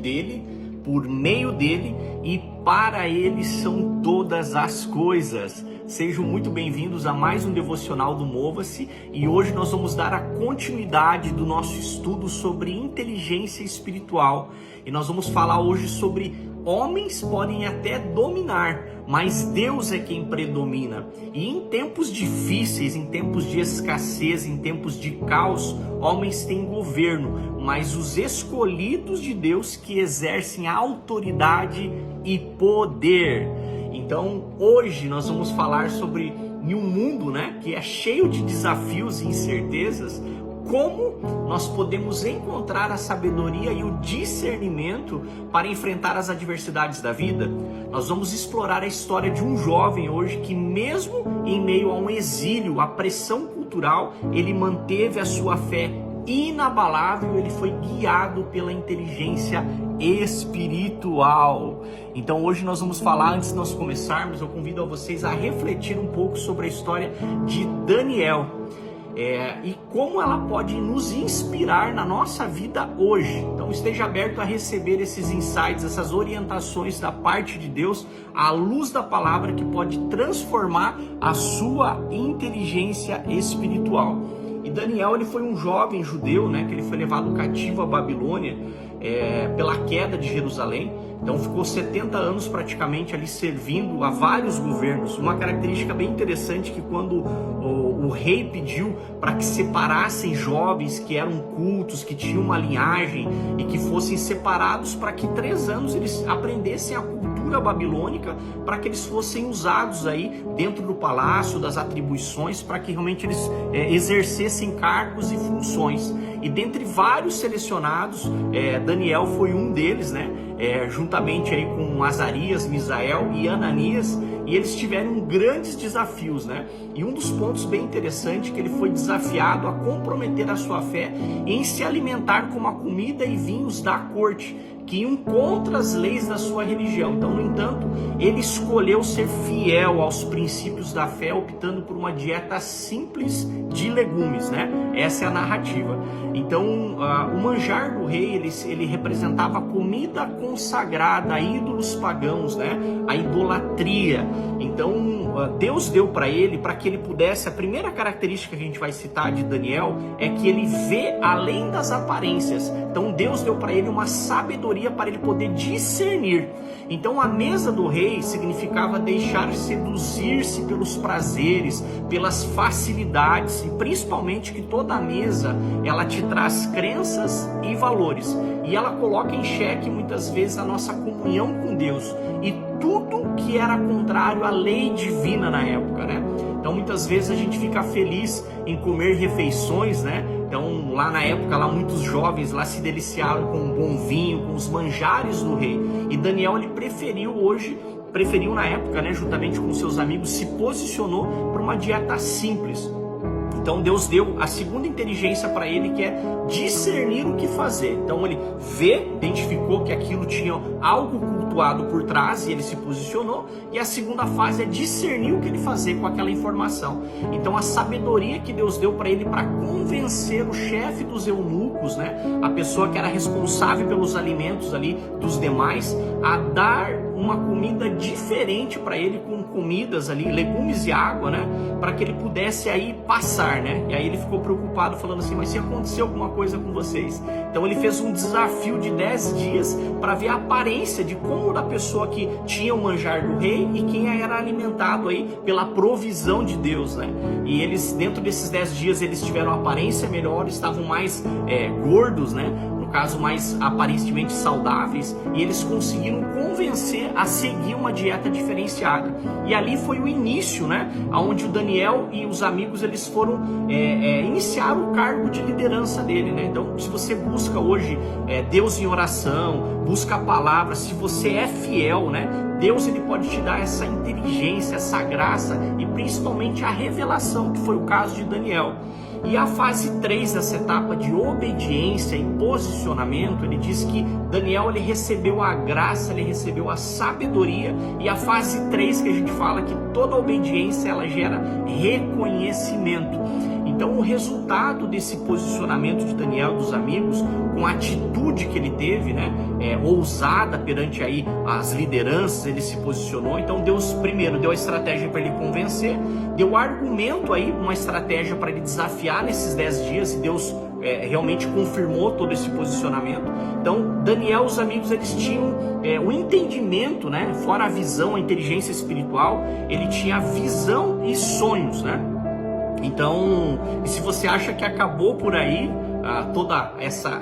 dele, por meio dele e para ele são todas as coisas. Sejam muito bem-vindos a mais um devocional do Mova-se, e hoje nós vamos dar a continuidade do nosso estudo sobre inteligência espiritual. E nós vamos falar hoje sobre homens podem até dominar, mas Deus é quem predomina. E em tempos difíceis, em tempos de escassez, em tempos de caos, homens têm governo, mas os escolhidos de Deus que exercem autoridade e poder. Então, hoje nós vamos falar sobre, em um mundo, que é cheio de desafios e incertezas, como nós podemos encontrar a sabedoria e o discernimento para enfrentar as adversidades da vida. Nós vamos explorar a história de um jovem hoje que, mesmo em meio a um exílio, a pressão cultural, ele manteve a sua fé inabalável, ele foi guiado pela inteligência espiritual. Então hoje nós vamos falar, antes de nós começarmos, eu convido a vocês a refletir um pouco sobre a história de Daniel. E como ela pode nos inspirar na nossa vida hoje. Então esteja aberto a receber esses insights, essas orientações da parte de Deus, à luz da palavra, que pode transformar a sua inteligência espiritual. E Daniel, ele foi um jovem judeu, que ele foi levado cativo à Babilônia pela queda de Jerusalém. Então ficou 70 anos praticamente ali servindo a vários governos. Uma característica bem interessante, que quando o rei pediu para que separassem jovens que eram cultos, que tinham uma linhagem e que fossem separados para que 3 anos eles aprendessem a cultura babilônica, para que eles fossem usados aí dentro do palácio, das atribuições, para que realmente eles exercessem cargos e funções. E dentre vários selecionados, Daniel foi um deles, juntamente aí com Azarias, Misael e Ananias, e eles tiveram grandes desafios, E um dos pontos bem interessantes é que ele foi desafiado a comprometer a sua fé em se alimentar com a comida e vinhos da corte, que iam contra as leis da sua religião. Então, no entanto, ele escolheu ser fiel aos princípios da fé, optando por uma dieta simples de legumes, Essa é a narrativa. Então, o manjar do rei, ele representava a comida consagrada a ídolos pagãos, A idolatria. Então, Deus deu para ele, para que ele pudesse, a primeira característica que a gente vai citar de Daniel é que ele vê além das aparências. Então, Deus deu para ele uma sabedoria para ele poder discernir. Então a mesa do rei significava deixar seduzir-se pelos prazeres, pelas facilidades, e principalmente que toda a mesa ela te traz crenças e valores, e ela coloca em xeque muitas vezes a nossa comunhão com Deus e tudo que era contrário à lei divina na época, Então muitas vezes a gente fica feliz em comer refeições, Então lá na época, muitos jovens se deliciaram com um bom vinho, com os manjares do rei. E Daniel, ele preferiu na época, juntamente com seus amigos, se posicionou para uma dieta simples. Então Deus deu a segunda inteligência para ele, que é discernir o que fazer. Então ele identificou que aquilo tinha algo cultuado por trás e ele se posicionou. E a segunda fase é discernir o que ele fazer com aquela informação. Então a sabedoria que Deus deu para ele para convencer o chefe dos eunucos, a pessoa que era responsável pelos alimentos ali dos demais, a dar uma comida diferente para ele, com comidas ali, legumes e água, para que ele pudesse aí passar, E aí ele ficou preocupado, falando assim: mas se acontecer alguma coisa com vocês? Então ele fez um desafio de 10 dias para ver a aparência de como da pessoa que tinha o manjar do rei e quem era alimentado aí pela provisão de Deus, E eles, dentro desses 10 dias, eles tiveram aparência melhor, estavam mais gordos, no caso mais aparentemente saudáveis, e eles conseguiram convencer a seguir uma dieta diferenciada. E ali foi o início, onde o Daniel e os amigos eles foram iniciar o cargo de liderança dele, Então, se você busca hoje Deus em oração, busca a palavra, se você é fiel, Deus ele pode te dar essa inteligência, essa graça e principalmente a revelação, que foi o caso de Daniel. E a fase 3 dessa etapa de obediência e posicionamento, ele diz que Daniel ele recebeu a graça, ele recebeu a sabedoria, e a fase 3 que a gente fala que toda obediência ela gera reconhecimento. Então, o resultado desse posicionamento de Daniel e dos amigos, com a atitude que ele teve, né, ousada perante aí as lideranças, ele se posicionou. Então, Deus primeiro deu a estratégia para ele convencer, deu argumento aí, uma estratégia para ele desafiar nesses 10 dias, e Deus realmente confirmou todo esse posicionamento. Então, Daniel e os amigos, eles tinham o entendimento, né, fora a visão, a inteligência espiritual, ele tinha visão e sonhos, né? Então, e se você acha que acabou por aí, toda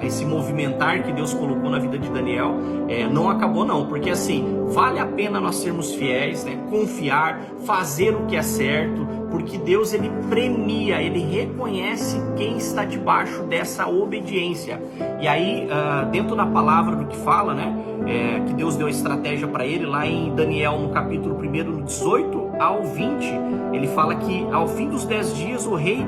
esse movimentar que Deus colocou na vida de Daniel, não acabou não, porque assim, vale a pena nós sermos fiéis, né? Confiar, fazer o que é certo, porque Deus, ele premia, ele reconhece quem está debaixo dessa obediência. E aí, dentro da palavra do que fala, né, que Deus deu a estratégia para ele, lá em Daniel, no capítulo 1, no 18 ao 20, ele fala que ao fim dos 10 dias o rei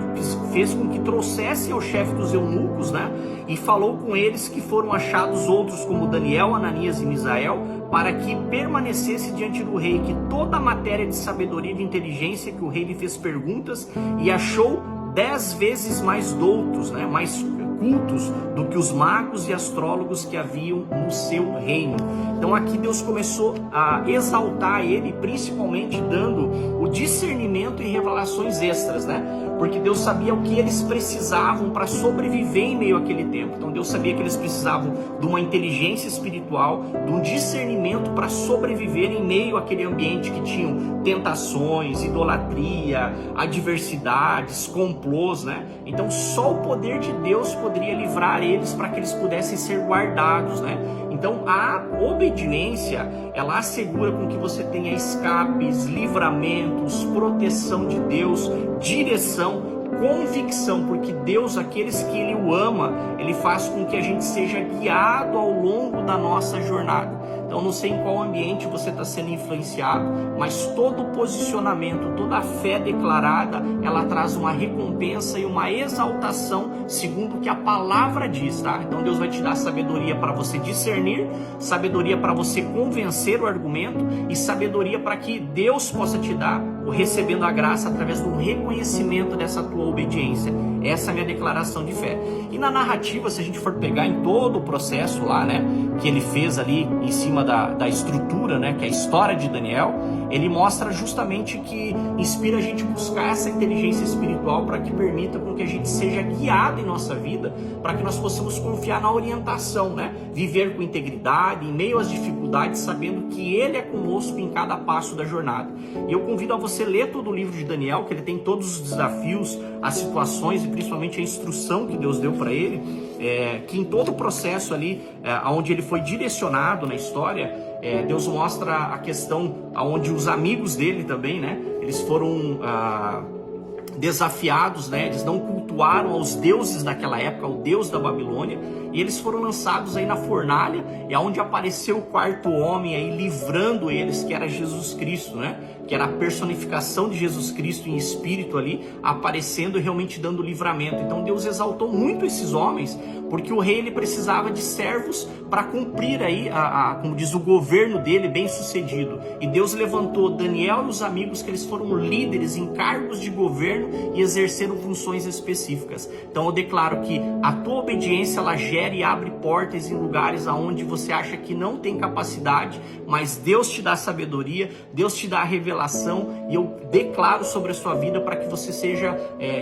fez com que trouxessem ao chefe dos eunucos, né, e falou com eles que foram achados outros como Daniel, Ananias e Misael, para que permanecesse diante do rei, que toda a matéria de sabedoria e de inteligência que o rei lhe fez perguntas, e achou 10 vezes mais doutos, né, mais cultos do que os magos e astrólogos que haviam no seu reino. Então aqui Deus começou a exaltar ele, principalmente dando o discernimento e revelações extras, né? Porque Deus sabia o que eles precisavam para sobreviver em meio àquele tempo. Então Deus sabia que eles precisavam de uma inteligência espiritual, de um discernimento para sobreviver em meio àquele ambiente que tinham tentações, idolatria, adversidades, complôs, né? Então só o poder de Deus poderia livrar eles para que eles pudessem ser guardados, né? Então a obediência, ela assegura com que você tenha escapes, livramentos, proteção de Deus, direção, convicção, porque Deus, aqueles que Ele o ama, Ele faz com que a gente seja guiado ao longo da nossa jornada. Então não sei em qual ambiente você está sendo influenciado, mas todo posicionamento, toda a fé declarada, ela traz uma recompensa e uma exaltação segundo o que a palavra diz, tá? Então Deus vai te dar sabedoria para você discernir, sabedoria para você convencer o argumento e sabedoria para que Deus possa te dar, recebendo a graça através do reconhecimento dessa tua obediência. Essa é a minha declaração de fé. E na narrativa, se a gente for pegar em todo o processo lá, né, que ele fez ali em cima da estrutura, né, que é a história de Daniel, ele mostra justamente que inspira a gente a buscar essa inteligência espiritual para que permita com que a gente seja guiado em nossa vida, para que nós possamos confiar na orientação, né, viver com integridade, em meio às dificuldades, sabendo que Ele é conosco em cada passo da jornada. E eu convido a você ler todo o livro de Daniel, que ele tem todos os desafios, as situações e principalmente a instrução que Deus deu para ele, que em todo o processo ali, onde ele foi direcionado na história, Deus mostra a questão onde os amigos dele também, né, eles foram desafiados, né, eles não cultuaram aos deuses daquela época, ao Deus da Babilônia, e eles foram lançados aí na fornalha, e aonde apareceu o quarto homem aí livrando eles, que era Jesus Cristo, né, que era a personificação de Jesus Cristo em espírito ali, aparecendo e realmente dando livramento. Então Deus exaltou muito esses homens, porque o rei, ele precisava de servos para cumprir aí, como diz, o governo dele bem sucedido. E Deus levantou Daniel e os amigos, que eles foram líderes em cargos de governo e exerceram funções específicas. Então eu declaro que a tua obediência, ela gera e abre portas em lugares aonde você acha que não tem capacidade, mas Deus te dá sabedoria, Deus te dá a revelação, e eu declaro sobre a sua vida para que você seja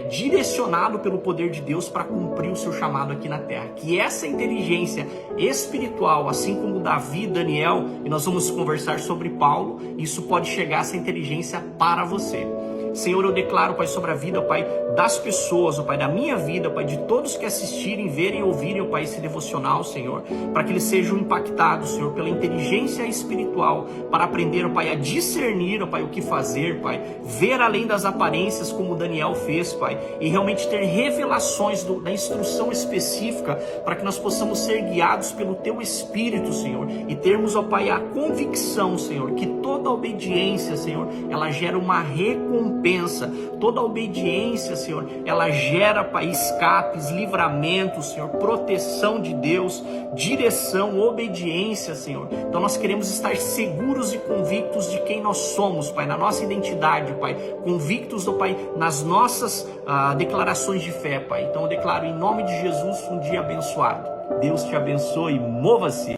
direcionado pelo poder de Deus para cumprir o seu chamado aqui na terra. Que essa inteligência espiritual, assim como Davi, Daniel, e nós vamos conversar sobre Paulo, isso pode chegar, essa inteligência, para você. Senhor, eu declaro, Pai, sobre a vida, Pai, das pessoas, Pai, da minha vida, Pai, de todos que assistirem, verem, ouvirem, Pai, esse devocional, Senhor, para que eles sejam impactados, Senhor, pela inteligência espiritual, para aprender, Pai, a discernir, Pai, o que fazer, Pai, ver além das aparências, como Daniel fez, Pai, e realmente ter revelações da instrução específica, para que nós possamos ser guiados pelo Teu Espírito, Senhor, e termos, ó Pai, a convicção, Senhor, que toda obediência, Senhor, ela gera uma recompensa, recompensa. Toda obediência, Senhor, ela gera, Pai, escapes, livramentos, Senhor, proteção de Deus, direção, obediência, Senhor. Então nós queremos estar seguros e convictos de quem nós somos, Pai, na nossa identidade, Pai, convictos, ó Pai, nas nossas declarações de fé, Pai. Então eu declaro em nome de Jesus um dia abençoado. Deus te abençoe, mova-se.